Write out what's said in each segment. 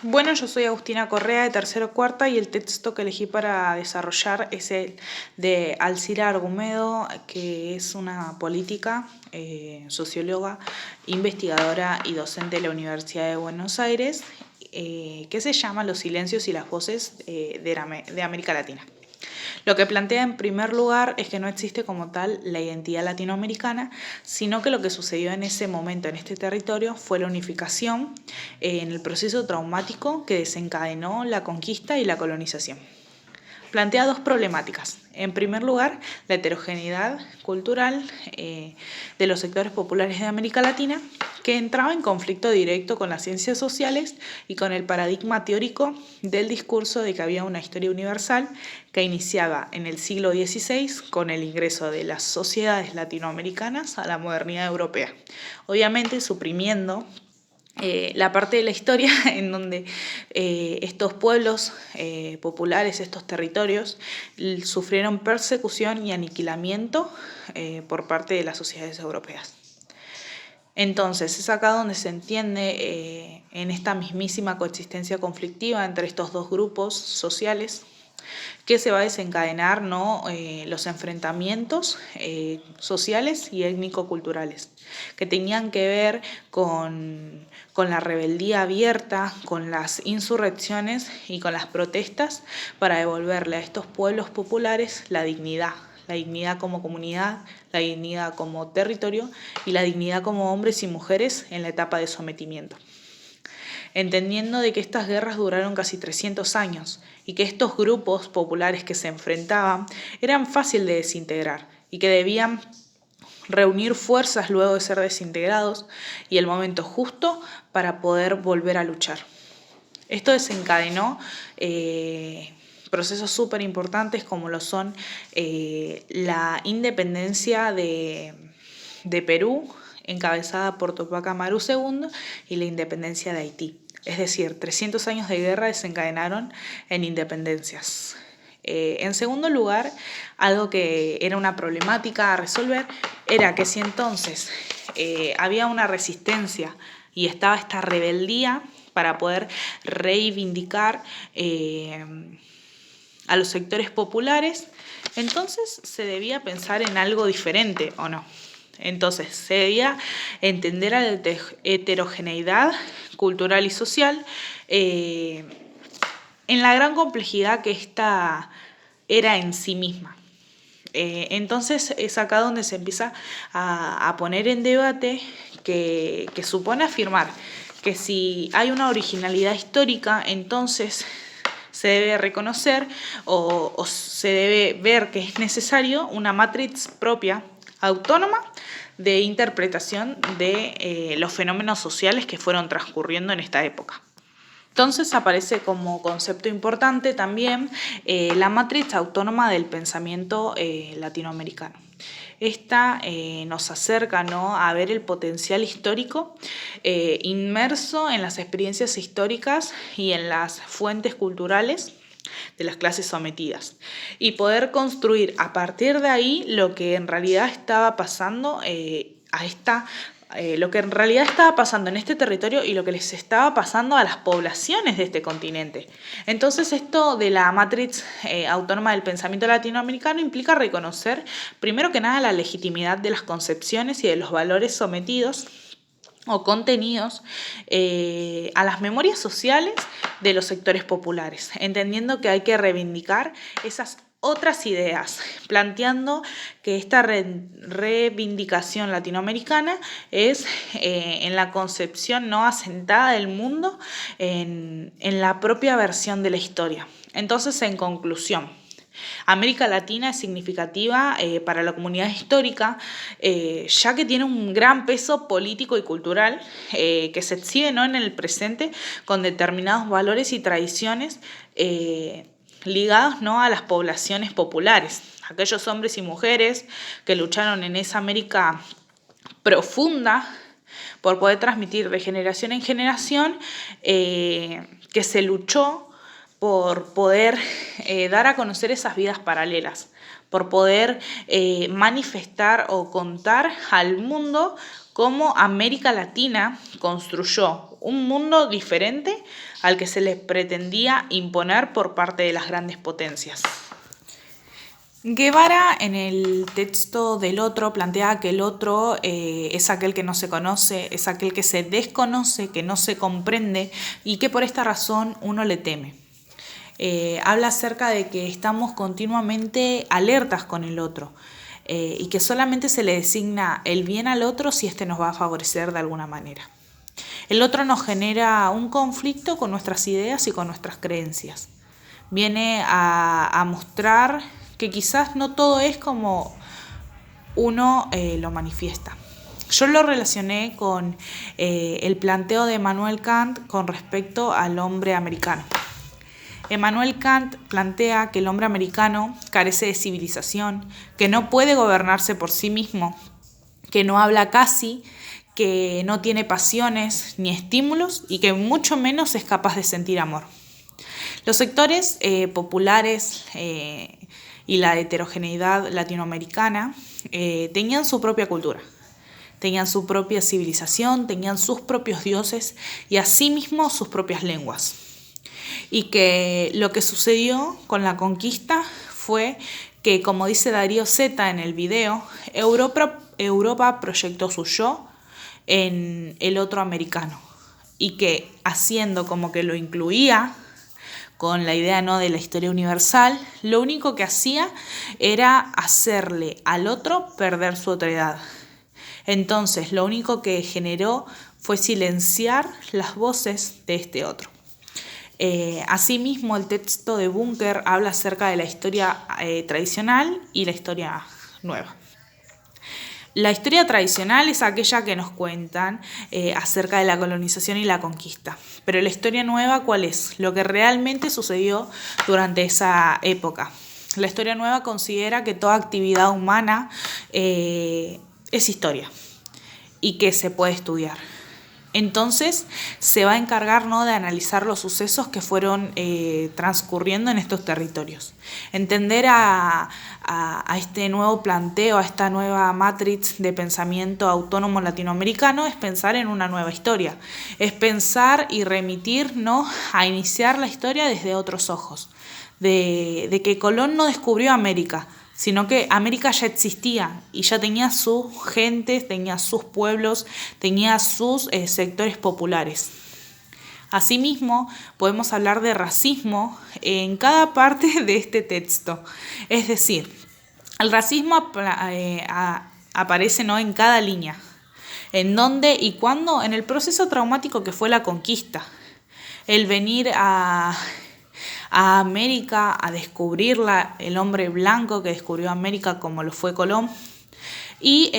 Bueno, yo soy Agustina Correa de tercero cuarta y el texto que elegí para desarrollar es el de Alcira Argumedo, que es una política, socióloga, investigadora y docente de la Universidad de Buenos Aires, que se llama Los silencios y las voces de América Latina. Lo que plantea en primer lugar es que no existe como tal la identidad latinoamericana, sino que lo que sucedió en ese momento en este territorio fue la unificación en el proceso traumático que desencadenó la conquista y la colonización. Plantea dos problemáticas. En primer lugar, la heterogeneidad cultural de los sectores populares de América Latina, que entraba en conflicto directo con las ciencias sociales y con el paradigma teórico del discurso de que había una historia universal que iniciaba en el siglo XVI con el ingreso de las sociedades latinoamericanas a la modernidad europea, obviamente suprimiendo la parte de la historia en donde estos pueblos populares, estos territorios, sufrieron persecución y aniquilamiento por parte de las sociedades europeas. Entonces, es acá donde se entiende en esta mismísima coexistencia conflictiva entre estos dos grupos sociales que se va a desencadenar, ¿no? Los enfrentamientos sociales y étnico-culturales, que tenían que ver con la rebeldía abierta, con las insurrecciones y con las protestas para devolverle a estos pueblos populares la dignidad como comunidad, la dignidad como territorio y la dignidad como hombres y mujeres en la etapa de sometimiento. Entendiendo de que estas guerras duraron casi 300 años y que estos grupos populares que se enfrentaban eran fácil de desintegrar y que debían reunir fuerzas luego de ser desintegrados y el momento justo para poder volver a luchar. Esto desencadenó procesos súper importantes como lo son la independencia de Perú, encabezada por Tupac Amaru II, y la independencia de Haití. Es decir, 300 años de guerra desencadenaron en independencias. En segundo lugar, algo que era una problemática a resolver era que si entonces había una resistencia y estaba esta rebeldía para poder reivindicar a los sectores populares, entonces se debía pensar en algo diferente, ¿o no? Entonces se debía entender a la heterogeneidad cultural y social en la gran complejidad que esta era en sí misma. Entonces es acá donde se empieza a poner en debate que supone afirmar que si hay una originalidad histórica, entonces se debe reconocer o se debe ver que es necesario una matriz propia, autónoma, de interpretación de los fenómenos sociales que fueron transcurriendo en esta época. Entonces aparece como concepto importante también la matriz autónoma del pensamiento latinoamericano. Esta nos acerca, ¿no?, a ver el potencial histórico inmerso en las experiencias históricas y en las fuentes culturales de las clases sometidas y poder construir a partir de ahí lo que en realidad estaba pasando lo que en realidad estaba pasando en este territorio y lo que les estaba pasando a las poblaciones de este continente. Entonces esto de la matriz autónoma del pensamiento latinoamericano implica reconocer primero que nada la legitimidad de las concepciones y de los valores sometidos o contenidos a las memorias sociales de los sectores populares, entendiendo que hay que reivindicar esas otras ideas, planteando que esta reivindicación latinoamericana es en la concepción no asentada del mundo en la propia versión de la historia. Entonces, en conclusión, América Latina es significativa para la comunidad histórica, ya que tiene un gran peso político y cultural que se exhibe, ¿no?, en el presente con determinados valores y tradiciones ligados, ¿no?, a las poblaciones populares, aquellos hombres y mujeres que lucharon en esa América profunda por poder transmitir de generación en generación, que se luchó por poder dar a conocer esas vidas paralelas, por poder manifestar o contar al mundo cómo América Latina construyó un mundo diferente al que se les pretendía imponer por parte de las grandes potencias. Guevara en el texto del otro plantea que el otro es aquel que no se conoce, es aquel que se desconoce, que no se comprende y que por esta razón uno le teme. Habla acerca de que estamos continuamente alertas con el otro y que solamente se le designa el bien al otro si éste nos va a favorecer de alguna manera. El otro nos genera un conflicto con nuestras ideas y con nuestras creencias. Viene a mostrar que quizás no todo es como uno lo manifiesta. Yo lo relacioné con el planteo de Immanuel Kant con respecto al hombre americano. Immanuel Kant plantea que el hombre americano carece de civilización, que no puede gobernarse por sí mismo, que no habla casi, que no tiene pasiones ni estímulos y que mucho menos es capaz de sentir amor. Los sectores populares y la heterogeneidad latinoamericana tenían su propia cultura, tenían su propia civilización, tenían sus propios dioses y asimismo sus propias lenguas. Y que lo que sucedió con la conquista fue que, como dice Darío Zeta en el video, Europa proyectó su yo en el otro americano y que haciendo como que lo incluía con la idea no de la historia universal, lo único que hacía era hacerle al otro perder su otredad. Entonces lo único que generó fue silenciar las voces de este otro. Asimismo, el texto de Bunker habla acerca de la historia tradicional y la historia nueva. La historia tradicional es aquella que nos cuentan acerca de la colonización y la conquista. Pero la historia nueva, ¿cuál es? Lo que realmente sucedió durante esa época. La historia nueva considera que toda actividad humana es historia y que se puede estudiar. Entonces se va a encargar, ¿no?, de analizar los sucesos que fueron transcurriendo en estos territorios. Entender a este nuevo planteo, a esta nueva matriz de pensamiento autónomo latinoamericano es pensar en una nueva historia. Es pensar y remitir, ¿no?, a iniciar la historia desde otros ojos. De que Colón no descubrió América, sino que América ya existía y ya tenía sus gentes, tenía sus pueblos, tenía sus sectores populares. Asimismo, podemos hablar de racismo en cada parte de este texto. Es decir, el racismo aparece, ¿no?, en cada línea. ¿En dónde y cuándo? En el proceso traumático que fue la conquista. El venir a América, a descubrirla, el hombre blanco que descubrió América como lo fue Colón, y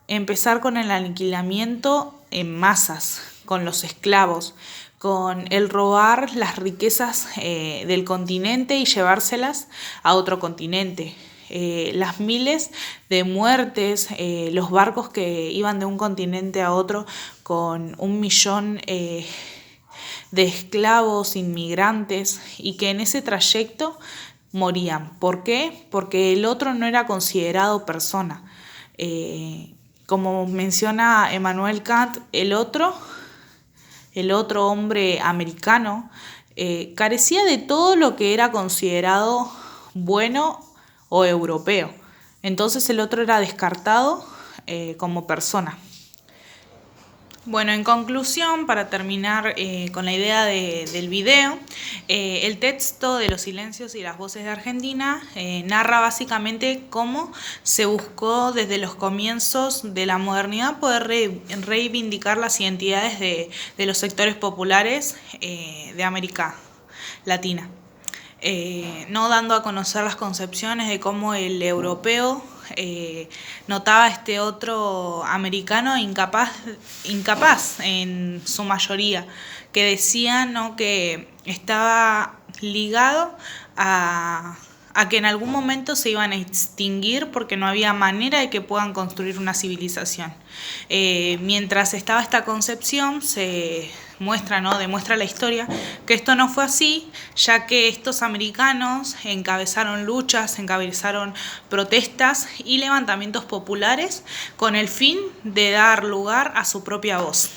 empezar con el aniquilamiento en masas, con los esclavos, con el robar las riquezas del continente y llevárselas a otro continente. Las miles de muertes, los barcos que iban de un continente a otro con 1 millón de esclavos, inmigrantes, y que en ese trayecto morían. ¿Por qué? Porque el otro no era considerado persona. Como menciona Immanuel Kant, el otro hombre americano, carecía de todo lo que era considerado bueno o europeo. Entonces el otro era descartado como persona. Bueno, en conclusión, para terminar con la idea del video, el texto de Los silencios y las voces de Argentina narra básicamente cómo se buscó desde los comienzos de la modernidad poder reivindicar las identidades de los sectores populares de América Latina. No dando a conocer las concepciones de cómo el europeo notaba a este otro americano incapaz en su mayoría, que decían, ¿no?, que estaba ligado a que en algún momento se iban a extinguir porque no había manera de que puedan construir una civilización. Mientras estaba esta concepción, se muestra, ¿no? Demuestra la historia que esto no fue así, ya que estos americanos encabezaron luchas, encabezaron protestas y levantamientos populares con el fin de dar lugar a su propia voz.